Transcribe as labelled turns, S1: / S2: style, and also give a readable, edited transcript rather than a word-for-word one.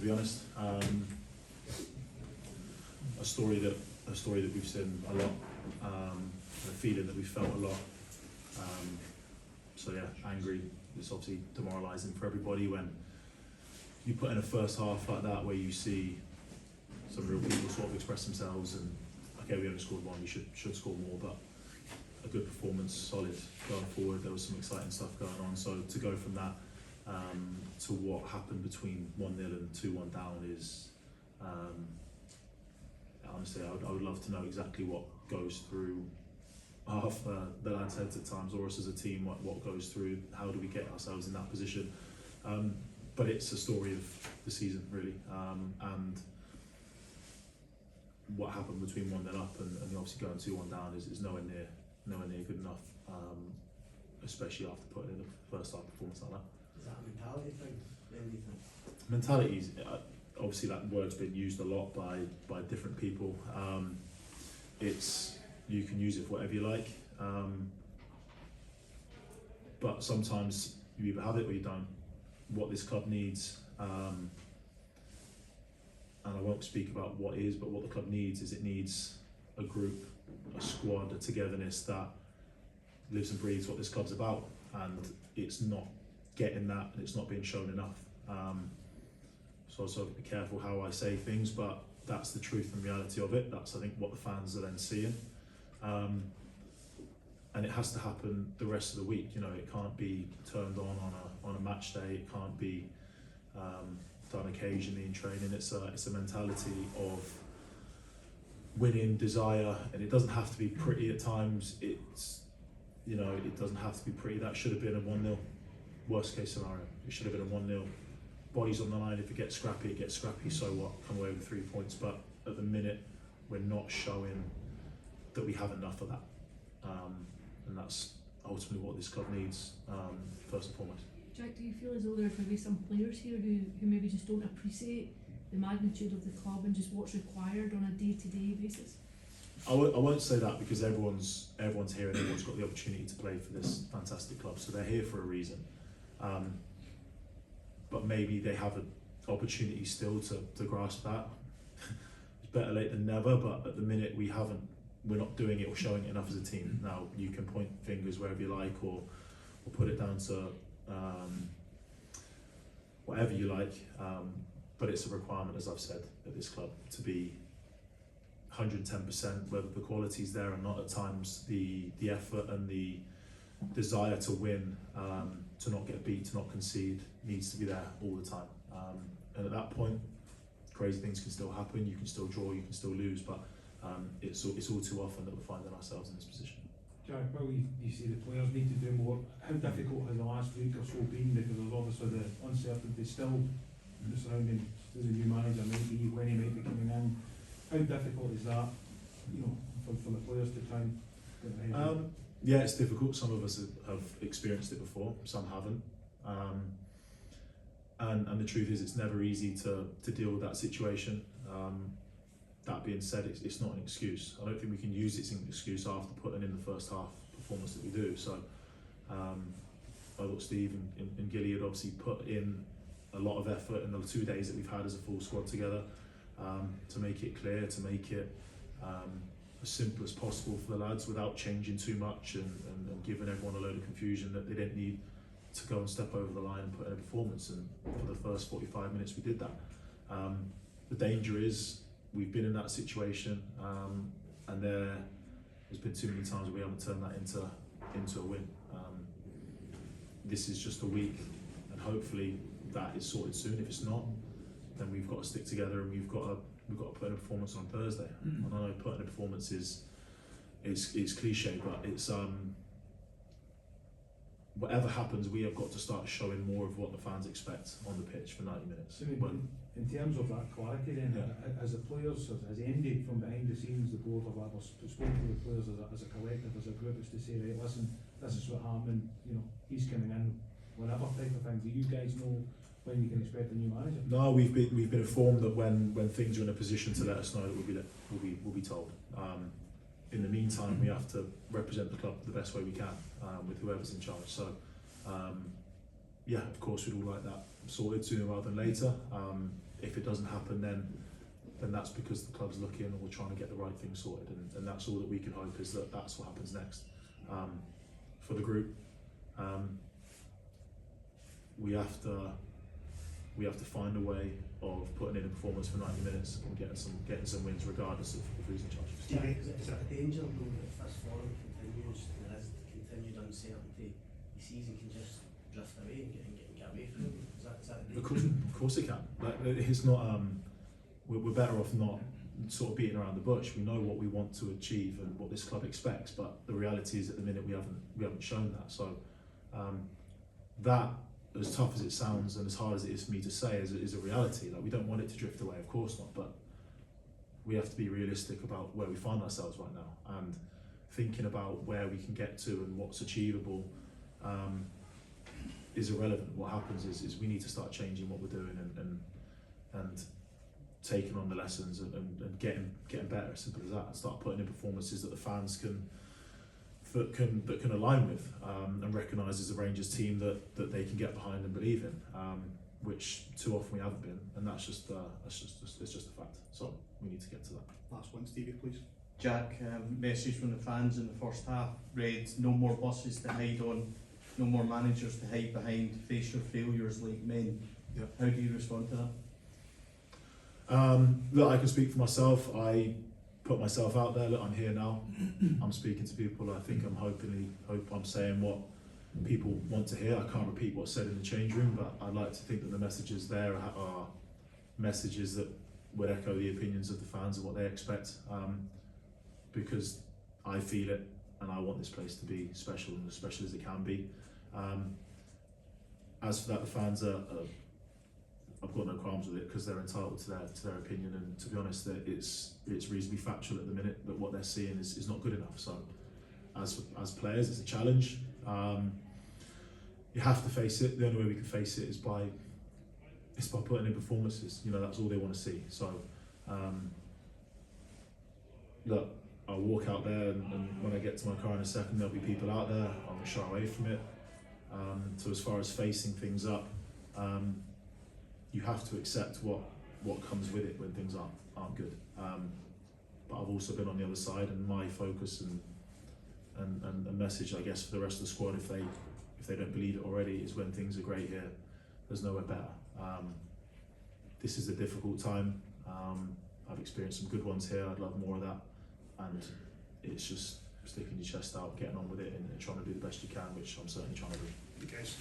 S1: be honest. A story that we've seen a lot, a feeling that we felt a lot. So yeah, angry. It's obviously demoralising for everybody when you put in a first half like that where you see some real people sort of express themselves and okay, we only scored one, we should score more, but a good performance, solid going forward. There was some exciting stuff going on. So to go from that to what happened between 1-0 and 2-1 down is honestly, I would love to know exactly what goes through half the lads' heads at times, or us as a team, what goes through, how do we get ourselves in that position. But it's a story of the season really, and what happened between 1-0 up and obviously going 2-1 down is nowhere near good enough, especially after putting in a first half performance like that.
S2: Is that a mentality thing? Anything?
S1: Mentalities, obviously that word's been used a lot by different people. It's, you can use it for whatever you like, but sometimes you either have it or you don't. What this club needs, and I won't speak about what is, but what the club needs is it needs a group, a squad, a togetherness that lives and breathes what this club's about, and it's not getting that, and it's not being shown enough. So also be careful how I say things, but that's the truth and reality of it. That's, I think, what the fans are then seeing. And it has to happen the rest of the week. You know, it can't be turned on a match day. It can't be done occasionally in training. It's a mentality of winning, desire, and it doesn't have to be pretty at times. It's, you know, it doesn't have to be pretty. That should have been a 1-0 worst case scenario. It should have been a 1-0. Bodies on the line. If it gets scrappy, so what? Come away with 3 points. But at the minute, we're not showing that we have enough of that. And that's ultimately what this club needs, first and foremost.
S3: Jack, do you feel as though there's maybe some players here who maybe just don't appreciate the magnitude of the club and just what's required on a day-to-day basis?
S1: I won't say that, because everyone's here and everyone's got the opportunity to play for this fantastic club, so they're here for a reason. But maybe they have an opportunity still to grasp that. It's better late than never, but at the minute we're not doing it or showing it enough as a team. Now you can point fingers wherever you like, or put it down to whatever you like, but it's a requirement, as I've said, at this club to be 110%, whether the quality's there or not. At times the effort and the desire to win, to not get beat, to not concede, needs to be there all the time. And at that point, crazy things can still happen. You can still draw, you can still lose, but it's all too often that we're finding ourselves in this position.
S4: Jack, well, you see the players need to do more. How difficult has the last week or so been? Because there's obviously the uncertainty still surrounding who the new manager might be, when he might be coming in. How difficult is that, you know, for the players to try and get their head around?
S1: Yeah, it's difficult. Some of us have experienced it before, some haven't. And the truth is, it's never easy to deal with that situation. That being said, it's not an excuse. I don't think we can use it as an excuse after putting in the first half performance that we do. So I thought Steve and Gilly had obviously put in a lot of effort in the 2 days that we've had as a full squad together, to make it clear, to make it as simple as possible for the lads without changing too much and giving everyone a load of confusion that they didn't need to go and step over the line and put in a performance. And for the first 45 minutes we did that. The danger is we've been in that situation, and there's been too many times where we haven't turned that into a win. This is just a week, and hopefully that is sorted soon. If it's not, then we've got to stick together, and we've got to put in a performance on Thursday. And I know putting a performance is cliche, but it's whatever happens, we have got to start showing more of what the fans expect on the pitch for 90 minutes.
S4: So in terms of that clarity then, as the players, has anybody from behind the scenes, the board, or whatever, spoken to the players as a collective, as a group, is to say, right, listen, this is what happened, you know, he's coming in, whatever type of thing. Do you guys know when you can expect a new manager? No,
S1: we've been informed that when things are in a position to let us know, that we'll be told. In the meantime, we have to represent the club the best way we can, with whoever's in charge. So yeah, of course we'd all like that sorted sooner rather than later. if it doesn't happen, then that's because the club's looking and we're trying to get the right thing sorted, and that's all that we can hope is that that's what happens next. For the group, we have to find a way of putting in a performance for 90 minutes and getting some wins regardless of losing charges.
S2: Jack, is it a danger though that if this form continues and there is continued uncertainty, the season can just drift away and get away from him? Is that a danger?
S1: Of course it can. Like, it's not. We're better off not sort of beating around the bush. We know what we want to achieve and what this club expects, but the reality is at the minute we haven't shown that. So that, as tough as it sounds and as hard as it is for me to say, is a reality. Like, we don't want it to drift away, of course not, but we have to be realistic about where we find ourselves right now, and thinking about where we can get to and what's achievable is irrelevant. What happens is we need to start changing what we're doing and taking on the lessons and getting better. Simple as that. And start putting in performances that the fans that can align with and recognise as a Rangers team that they can get behind and believe in, which too often we haven't been, and it's just a fact. So we need to get to that.
S5: Last one, Stevie, please.
S6: Jack, message from the fans in the first half read, no more buses to hide on, no more managers to hide behind, face your failures like men.
S1: Yep.
S6: How do you respond to that?
S1: Look, I can speak for myself. I put myself out there. Look, I'm here now. I'm speaking to people. I think hope I'm saying what people want to hear. I can't repeat what's said in the change room, but I'd like to think that the messages there are messages that would echo the opinions of the fans and what they expect, because I feel it and I want this place to be special and as special as it can be. As for that, the fans I've got no qualms with it because they're entitled to their opinion, and to be honest, that it's reasonably factual at the minute that what they're seeing is not good enough. So as players, it's a challenge. You have to face it. The only way we can face it is by putting in performances. You know, that's all they want to see. So look, I'll walk out there and when I get to my car in a second, there'll be people out there. I won't shy away from it. So as far as facing things up, you have to accept what comes with it when things aren't good. But I've also been on the other side, and my focus and message, I guess, for the rest of the squad, if they don't believe it already, is when things are great here, there's nowhere better. This is a difficult time. I've experienced some good ones here. I'd love more of that, and it's just sticking your chest out, getting on with it, and trying to do the best you can, which I'm certainly trying to do.
S5: You guys.